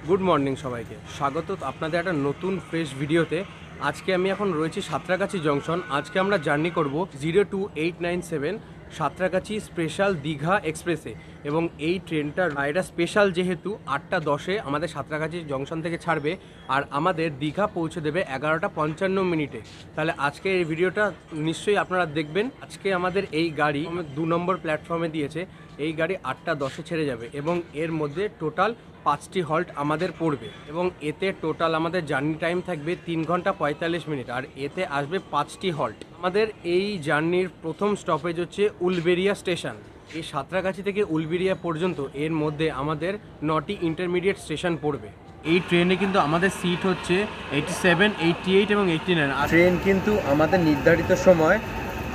Good morning সবাইকে স্বাগত আপনাদের একটা নতুন ফ্রেশ ভিডিওতে। আজকে আমি এখন রয়েছি সাঁতরাগাছি জংশন। আজকে আমরা জার্নি করব 02897 সাঁতরাগাছি স্পেশাল দীঘা এক্সপ্রেসে। এবং এই ট্রেনটা এটা স্পেশাল যেহেতু 8:10 আমাদের সাঁতরাগাছি জংশন থেকে ছাড়বে আর আমাদের দীঘা পৌঁছে দেবে 11:55 তাহলে আজকে এই ভিডিওটা নিশ্চয়ই আপনারা দেখবেন। আজকে আমাদের এই গাড়ি 2 নম্বর প্ল্যাটফর্মে দিয়েছে। এই গাড়ি 8:10 ছেড়ে যাবে এবং এর মধ্যে টোটাল 5টি হল্ট আমাদের পড়বে এবং এতে টোটাল আমাদের জার্নি টাইম থাকবে 3 ঘন্টা 45 মিনিট আর এতে আসবে 5টি হল্ট। আমাদের এই জার্নির প্রথম স্টপেজ হচ্ছে উলবেড়িয়া স্টেশন। এই সাঁতরাগাছি থেকে উলবেড়িয়া পর্যন্ত এর মধ্যে আমাদের 9টি ইন্টারমিডিয়েট স্টেশন পড়বে। এই ট্রেনে কিন্তু আমাদের সিট হচ্ছে 87, 88 এবং 89। আর ট্রেন কিন্তু আমাদের নির্ধারিত সময়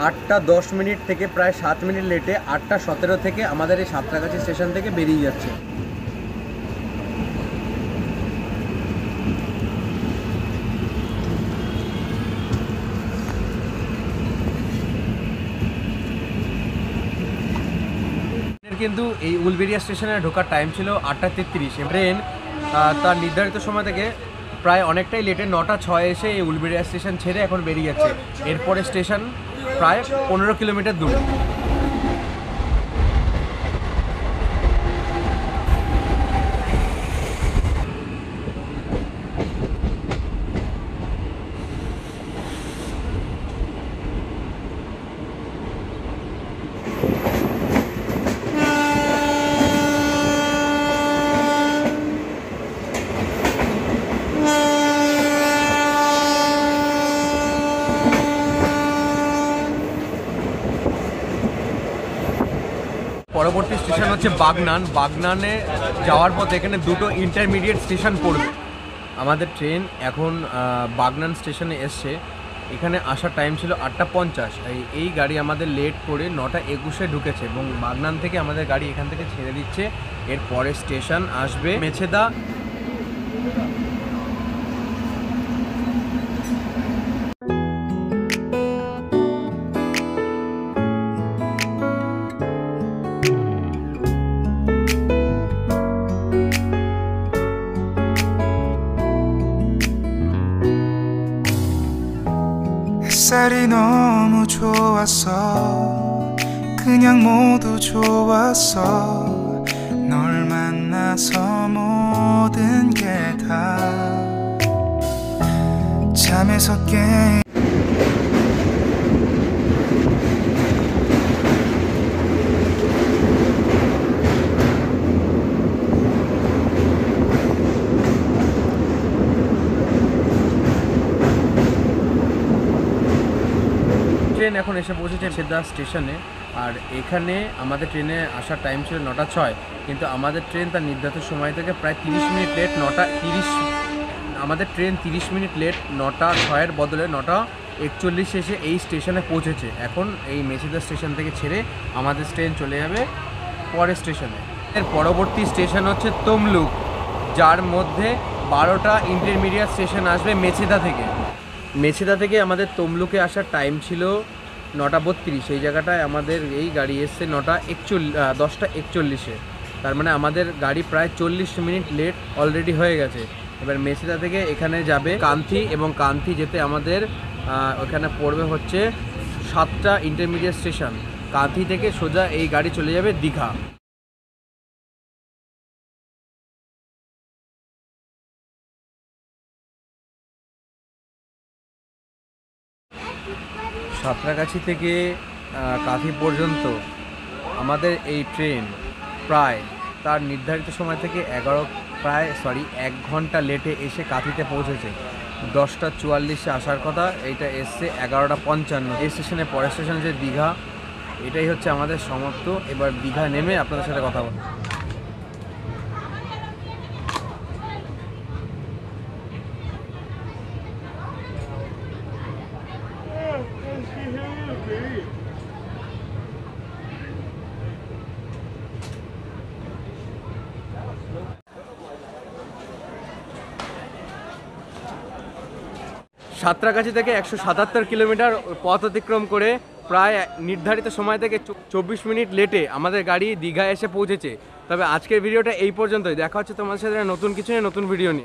8:10 থেকে প্রায় 7 মিনিট লেটে 8:17 থেকে আমাদের এই সাঁতরাগাছি স্টেশন থেকে বেরিয়ে যাচ্ছে। কিন্তু এই উলবেড়িয়া স্টেশনে ঢোকার টাইম ছিল 8:33। ট্রেন তার নির্ধারিত সময় থেকে প্রায় অনেকটাই লেটে 9:06 এসে এই উলবেড়িয়া স্টেশন ছেড়ে এখন বেরিয়ে যাচ্ছে। এরপরে স্টেশন প্রায় 15 কিলোমিটার দূরে। পরবর্তী স্টেশন হচ্ছে বাগনান। বাগনানে যাওয়ার পথে এখানে দুটো ইন্টারমিডিয়েট স্টেশন পড়বে। আমাদের ট্রেন এখন বাগনান স্টেশনে এসছে। এখানে আসার টাইম ছিল 8:50। এই গাড়ি আমাদের লেট করে 9:21-এ ঢুকেছে এবং বাগনান থেকে আমাদের গাড়ি এখান থেকে ছেড়ে দিচ্ছে। এর পরে স্টেশন আসবে মেছেদা। 햇살이 너무 좋았어 그냥 모두 좋았어 널 만나서 모든 게 다 잠에서 깨 ট্রেন এখন এসে পৌঁছেছে মেছেদা স্টেশনে। আর এখানে আমাদের ট্রেনে আসার টাইম ছিল 9:06, কিন্তু আমাদের ট্রেন তার নির্ধারিত সময় থেকে প্রায় 30 মিনিট লেট। 9:30 আমাদের ট্রেন 30 মিনিট লেট 9:06-এর বদলে 9:41 এসে এই স্টেশনে পৌঁছেছে। এখন এই মেছেদা স্টেশন থেকে ছেড়ে আমাদের ট্রেন চলে যাবে পরের স্টেশনে। এর পরবর্তী স্টেশন হচ্ছে তমলুক, যার মধ্যে 12টা ইন্টারমিডিয়েট স্টেশন আসবে মেছেদা থেকে। মেছেদা থেকে আমাদের তমলুকে আসার টাইম ছিল 9:32। এই জায়গাটায় আমাদের এই গাড়ি এসছে 10:41-এ। তার মানে আমাদের গাড়ি প্রায় 40 মিনিট লেট অলরেডি হয়ে গেছে। এবার মেছেদা থেকে এখানে যাবে কান্থি এবং কান্থি যেতে আমাদের ওখানে পড়বে হচ্ছে 7টা ইন্টারমিডিয়েট স্টেশন। কান্থি থেকে সোজা এই গাড়ি চলে যাবে দীঘা। সাঁতরাগাছি থেকে কাঁথি পর্যন্ত আমাদের এই ট্রেন প্রায় তার নির্ধারিত সময় থেকে 1 ঘন্টা লেটে এসে কাঁথিতে পৌঁছেছে। 10:44-এ আসার কথা, এইটা এসছে 11:55। এই স্টেশনে পরের স্টেশন হচ্ছে দীঘা। এটাই হচ্ছে আমাদের সমাপ্ত। এবার দীঘা নেমে আপনাদের সাথে কথা বলবো। সাঁতরাগাছি থেকে 177 কিলোমিটার পথ অতিক্রম করে প্রায় নির্ধারিত সময় থেকে 24 মিনিট লেটে আমাদের গাড়ি দীঘায় এসে পৌঁছেছে। তবে আজকের ভিডিওটা এই পর্যন্তই, দেখা হচ্ছে তোমাদের সাথে নতুন কিছু নিয়ে, নতুন ভিডিও নিয়ে।